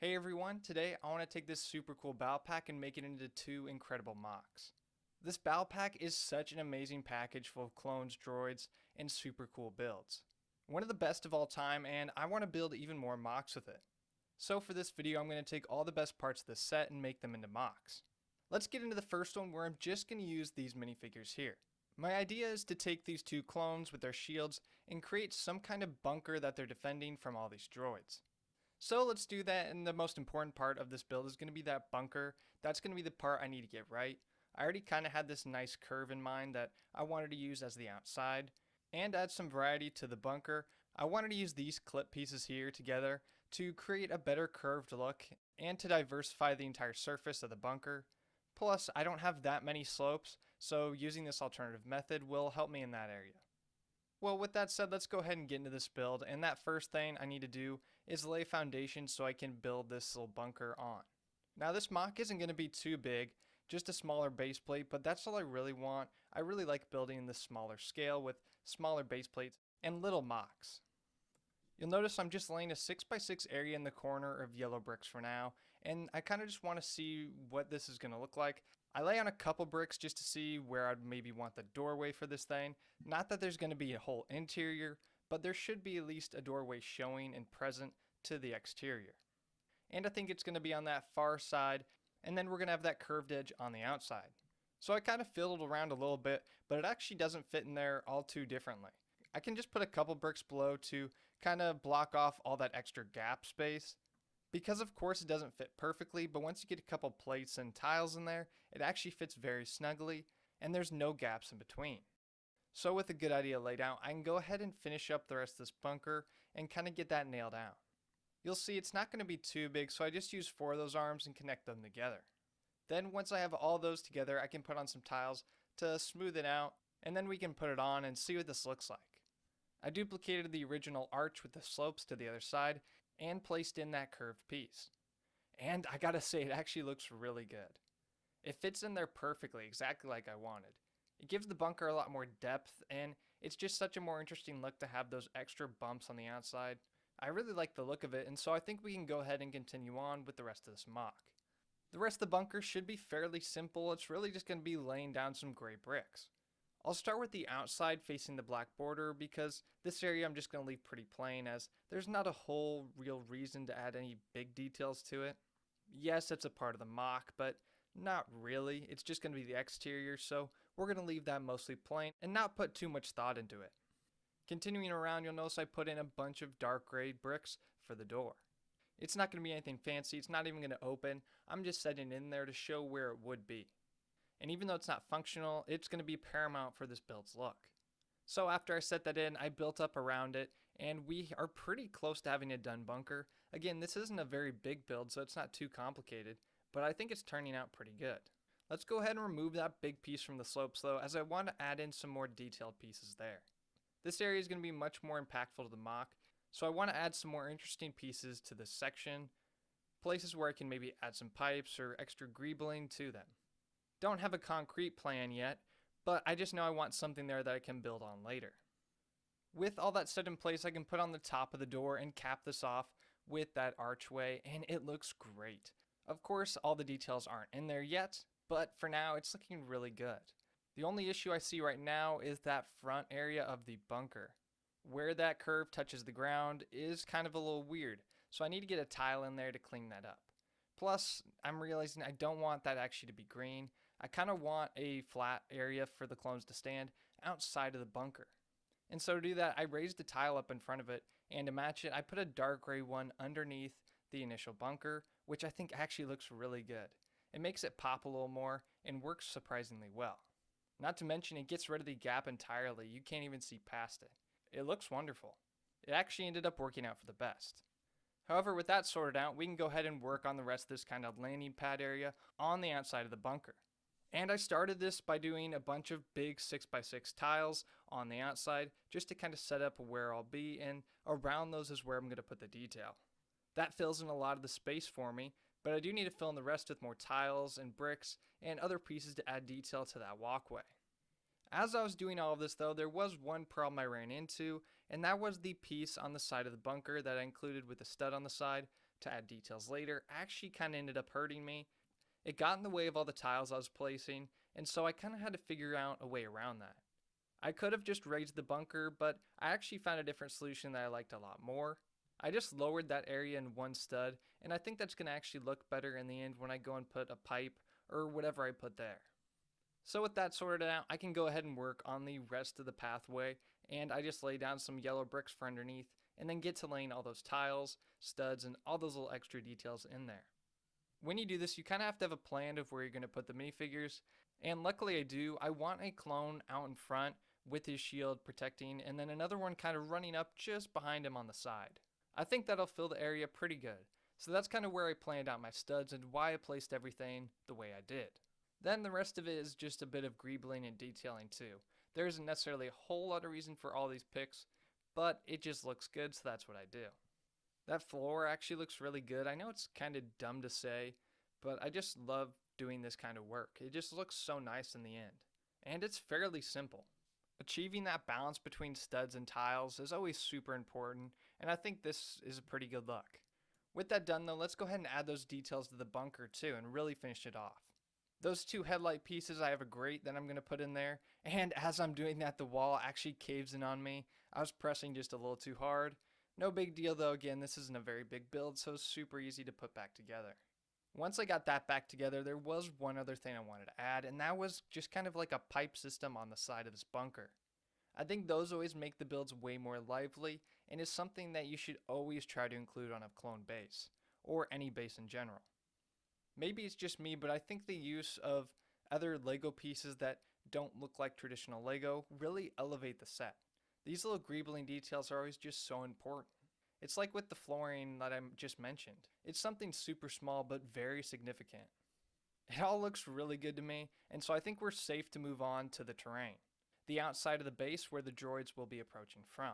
Hey everyone, today I want to take this super cool battle pack and make it into two incredible MOCs. This battle pack is such an amazing package full of clones, droids, and super cool builds. One of the best of all time, and I want to build even more MOCs with it. So for this video I'm going to take all the best parts of this set and make them into MOCs. Let's get into the first one where I'm just going to use these minifigures here. My idea is to take these two clones with their shields and create some kind of bunker that they're defending from all these droids. So let's do that, and the most important part of this build is going to be that bunker. That's going to be the part I need to get right. I already kind of had this nice curve in mind that I wanted to use as the outside, and add some variety to the bunker. I wanted to use these clip pieces here together to create a better curved look and to diversify the entire surface of the bunker. Plus, I don't have that many slopes, so using this alternative method will help me in that area. Well, with that said, let's go ahead and get into this build, and that first thing I need to do is lay foundation so I can build this little bunker on. Now this MOC isn't going to be too big, just a smaller base plate, but that's all I really want. I really like building in this smaller scale with smaller base plates and little MOCs. You'll notice I'm just laying a 6x6 area in the corner of yellow bricks for now, and I kind of just want to see what this is going to look like. I lay on a couple bricks just to see where I'd maybe want the doorway for this thing. Not that there's going to be a whole interior, but there should be at least a doorway showing and present to the exterior. And I think it's going to be on that far side, and then we're going to have that curved edge on the outside. So I kind of fiddled around a little bit, but it actually doesn't fit in there all too differently. I can just put a couple bricks below to kind of block off all that extra gap space. Because of course it doesn't fit perfectly, but once you get a couple plates and tiles in there, it actually fits very snugly, and there's no gaps in between. So with a good idea laid out, I can go ahead and finish up the rest of this bunker and kind of get that nailed down. You'll see it's not going to be too big, so I just use 4 of those arms and connect them together. Then once I have all those together, I can put on some tiles to smooth it out, and then we can put it on and see what this looks like. I duplicated the original arch with the slopes to the other side and placed in that curved piece. And I gotta say, it actually looks really good. It fits in there perfectly, exactly like I wanted. It gives the bunker a lot more depth, and it's just such a more interesting look to have those extra bumps on the outside. I really like the look of it, and so I think we can go ahead and continue on with the rest of this MOC. The rest of the bunker should be fairly simple. It's really just going to be laying down some gray bricks. I'll start with the outside facing the black border because this area I'm just going to leave pretty plain as there's not a whole real reason to add any big details to it. Yes, it's a part of the MOC, but not really. It's just going to be the exterior, so we're going to leave that mostly plain and not put too much thought into it. Continuing around, you'll notice I put in a bunch of dark gray bricks for the door. It's not going to be anything fancy, it's not even going to open. I'm just setting it in there to show where it would be. And even though it's not functional, it's going to be paramount for this build's look. So after I set that in, I built up around it, and we are pretty close to having a done bunker. Again, this isn't a very big build, so it's not too complicated, but I think it's turning out pretty good. Let's go ahead and remove that big piece from the slopes though, as I want to add in some more detailed pieces there. This area is going to be much more impactful to the MOC, so I want to add some more interesting pieces to this section, places where I can maybe add some pipes or extra greebling to them. Don't have a concrete plan yet, but I just know I want something there that I can build on later. With all that set in place, I can put on the top of the door and cap this off with that archway, and it looks great. Of course, all the details aren't in there yet, but for now it's looking really good. The only issue I see right now is that front area of the bunker. Where that curve touches the ground is kind of a little weird, so I need to get a tile in there to clean that up. Plus, I'm realizing I don't want that actually to be green. I kind of want a flat area for the clones to stand outside of the bunker. And so to do that, I raised a tile up in front of it, and to match it, I put a dark gray one underneath the initial bunker, which I think actually looks really good. It makes it pop a little more and works surprisingly well. Not to mention, it gets rid of the gap entirely. You can't even see past it. It looks wonderful. It actually ended up working out for the best. However, with that sorted out, we can go ahead and work on the rest of this kind of landing pad area on the outside of the bunker. And I started this by doing a bunch of big 6x6 tiles on the outside just to kind of set up where I'll be, and around those is where I'm going to put the detail. That fills in a lot of the space for me, but I do need to fill in the rest with more tiles and bricks and other pieces to add detail to that walkway. As I was doing all of this though, there was one problem I ran into, and that was the piece on the side of the bunker that I included with the stud on the side to add details later actually kind of ended up hurting me. It got in the way of all the tiles I was placing, and so I kind of had to figure out a way around that. I could have just raised the bunker, but I actually found a different solution that I liked a lot more. I just lowered that area in one stud, and I think that's going to actually look better in the end when I go and put a pipe or whatever I put there. So with that sorted out, I can go ahead and work on the rest of the pathway, and I just lay down some yellow bricks for underneath, and then get to laying all those tiles, studs, and all those little extra details in there. When you do this, you kind of have to have a plan of where you're going to put the minifigures, and luckily I do. I want a clone out in front with his shield protecting, and then another one kind of running up just behind him on the side. I think that'll fill the area pretty good. So that's kind of where I planned out my studs and why I placed everything the way I did. Then the rest of it is just a bit of greebling and detailing too. There isn't necessarily a whole lot of reason for all these picks, but it just looks good, so that's what I do. That floor actually looks really good. I know it's kind of dumb to say, but I just love doing this kind of work. It just looks so nice in the end. And it's fairly simple. Achieving that balance between studs and tiles is always super important, and I think this is a pretty good look. With that done though, let's go ahead and add those details to the bunker too and really finish it off. Those two headlight pieces, I have a grate that I'm going to put in there, and as I'm doing that, the wall actually caves in on me. I was pressing just a little too hard. No big deal though, again, this isn't a very big build, so it's super easy to put back together. Once I got that back together, there was one other thing I wanted to add, and that was just kind of like a pipe system on the side of this bunker. I think those always make the builds way more lively, and is something that you should always try to include on a clone base, or any base in general. Maybe it's just me, but I think the use of other Lego pieces that don't look like traditional Lego really elevate the set. These little greebling details are always just so important. It's like with the flooring that I just mentioned. It's something super small but very significant. It all looks really good to me, and so I think we're safe to move on to the terrain. The outside of the base where the droids will be approaching from.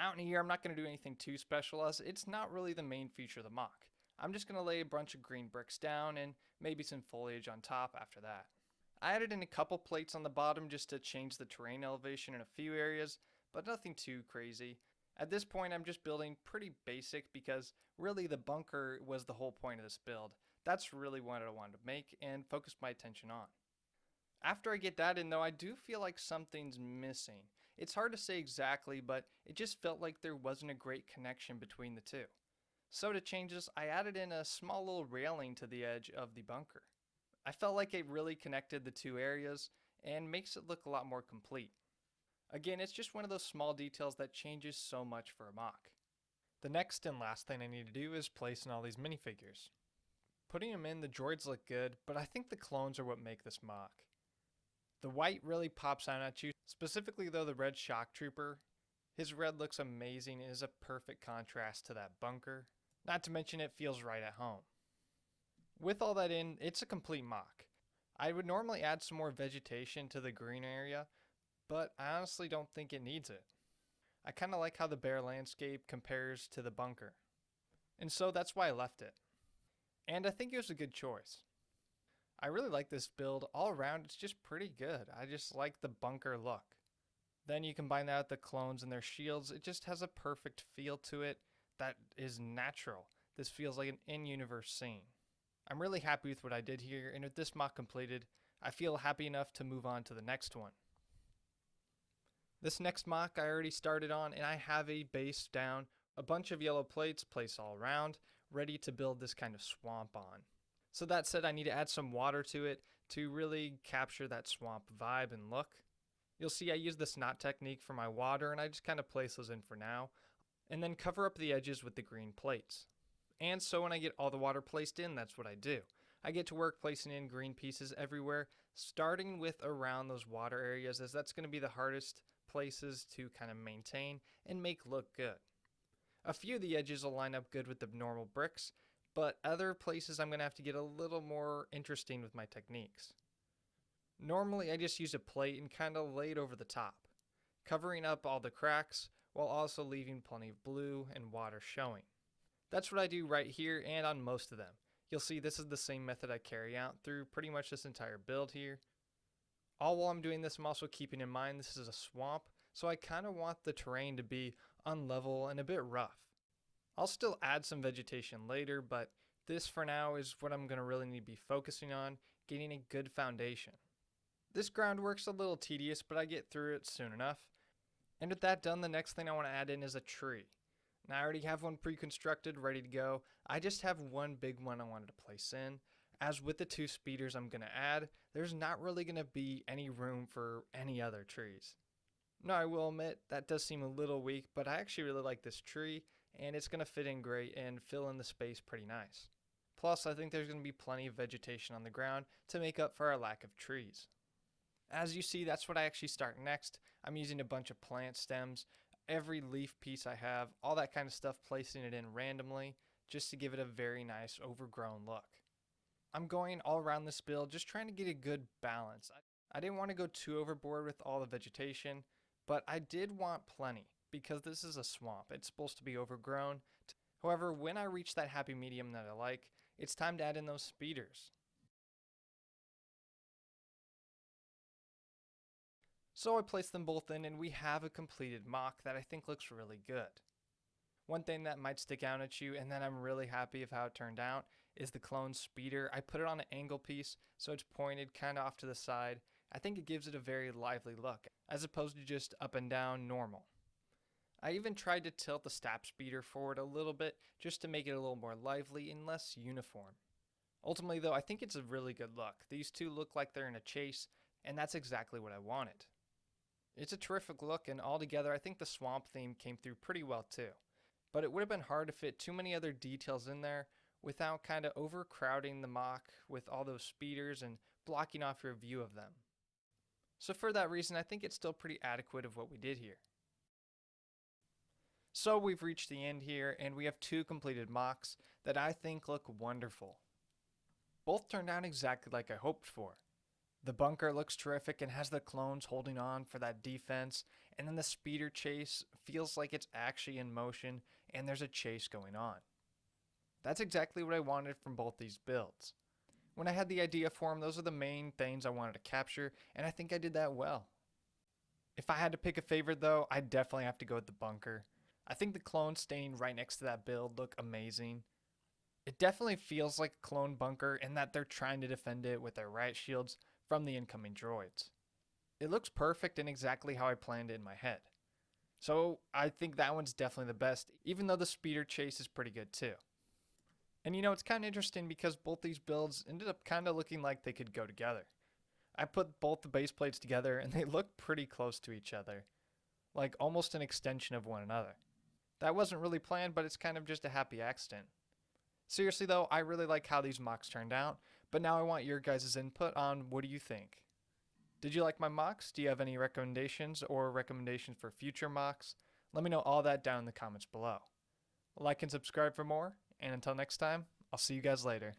Out in here, I'm not going to do anything too special as it's not really the main feature of the MOC. I'm just going to lay a bunch of green bricks down and maybe some foliage on top after that. I added in a couple plates on the bottom just to change the terrain elevation in a few areas, but nothing too crazy. At this point, I'm just building pretty basic because really the bunker was the whole point of this build. That's really what I wanted to make and focus my attention on. After I get that in though, I do feel like something's missing. It's hard to say exactly, but it just felt like there wasn't a great connection between the two. So to change this, I added in a small little railing to the edge of the bunker. I felt like it really connected the two areas and makes it look a lot more complete. Again, it's just one of those small details that changes so much for a MOC. The next and last thing I need to do is place in all these minifigures. Putting them in, the droids look good, but I think the clones are what make this MOC. The white really pops out at you, specifically though the red shock trooper. His red looks amazing and is a perfect contrast to that bunker. Not to mention it feels right at home. With all that in, it's a complete MOC. I would normally add some more vegetation to the green area, but I honestly don't think it needs it. I kind of like how the bare landscape compares to the bunker. And so that's why I left it. And I think it was a good choice. I really like this build. All around, it's just pretty good. I just like the bunker look. Then you combine that with the clones and their shields, it just has a perfect feel to it that is natural. This feels like an in-universe scene. I'm really happy with what I did here, and with this MOC completed, I feel happy enough to move on to the next one. This next MOC I already started on, and I have a base down, a bunch of yellow plates placed all around, ready to build this kind of swamp on. So that said, I need to add some water to it to really capture that swamp vibe and look. You'll see I use the snot technique for my water, and I just kind of place those in for now, and then cover up the edges with the green plates. And so when I get all the water placed in, that's what I do. I get to work placing in green pieces everywhere, starting with around those water areas, as that's going to be the hardest places to kind of maintain and make look good. A few of the edges will line up good with the normal bricks, but other places I'm going to have to get a little more interesting with my techniques. Normally I just use a plate and kind of lay it over the top, covering up all the cracks while also leaving plenty of blue and water showing. That's what I do right here and on most of them. You'll see this is the same method I carry out through pretty much this entire build here. All while I'm doing this, I'm also keeping in mind this is a swamp, so I kind of want the terrain to be unlevel and a bit rough. I'll still add some vegetation later, but this for now is what I'm going to really need to be focusing on, getting a good foundation. This groundwork's a little tedious, but I get through it soon enough. And with that done, the next thing I want to add in is a tree. Now I already have one pre-constructed, ready to go. I just have one big one I wanted to place in. As with the 2 speeders I'm going to add, there's not really going to be any room for any other trees. Now I will admit, that does seem a little weak, but I actually really like this tree, and it's going to fit in great and fill in the space pretty nice. Plus, I think there's going to be plenty of vegetation on the ground to make up for our lack of trees. As you see, that's what I actually start next. I'm using a bunch of plant stems, every leaf piece I have, all that kind of stuff, placing it in randomly, just to give it a very nice overgrown look. I'm going all around this build, just trying to get a good balance. I didn't want to go too overboard with all the vegetation, but I did want plenty, because this is a swamp. It's supposed to be overgrown. However, when I reach that happy medium that I like, it's time to add in those speeders. So I placed them both in, and we have a completed MOC that I think looks really good. One thing that might stick out at you, and that I'm really happy of how it turned out, is the clone speeder. I put it on an angle piece, so it's pointed kind of off to the side. I think it gives it a very lively look, as opposed to just up and down normal. I even tried to tilt the stap speeder forward a little bit, just to make it a little more lively and less uniform. Ultimately though, I think it's a really good look. These two look like they're in a chase, and that's exactly what I wanted. It's a terrific look, and altogether I think the swamp theme came through pretty well too. But it would have been hard to fit too many other details in there without kind of overcrowding the MOC with all those speeders and blocking off your view of them. So for that reason, I think it's still pretty adequate of what we did here. So we've reached the end here, and we have 2 completed MOCs that I think look wonderful. Both turned out exactly like I hoped for. The bunker looks terrific and has the clones holding on for that defense, and then the speeder chase feels like it's actually in motion and there's a chase going on. That's exactly what I wanted from both these builds. When I had the idea for them, those are the main things I wanted to capture, and I think I did that well. If I had to pick a favorite though, I'd definitely have to go with the bunker. I think the clones staying right next to that build look amazing. It definitely feels like a clone bunker in that they're trying to defend it with their riot shields from the incoming droids. It looks perfect and exactly how I planned it in my head. So I think that one's definitely the best, even though the speeder chase is pretty good too. And you know, it's kind of interesting because both these builds ended up kind of looking like they could go together. I put both the base plates together and they look pretty close to each other, like almost an extension of one another. That wasn't really planned, but it's kind of just a happy accident. Seriously though, I really like how these MOCs turned out, but now I want your guys' input on what do you think? Did you like my MOCs? Do you have any recommendations or recommendations for future MOCs? Let me know all that down in the comments below. Like and subscribe for more, and until next time, I'll see you guys later.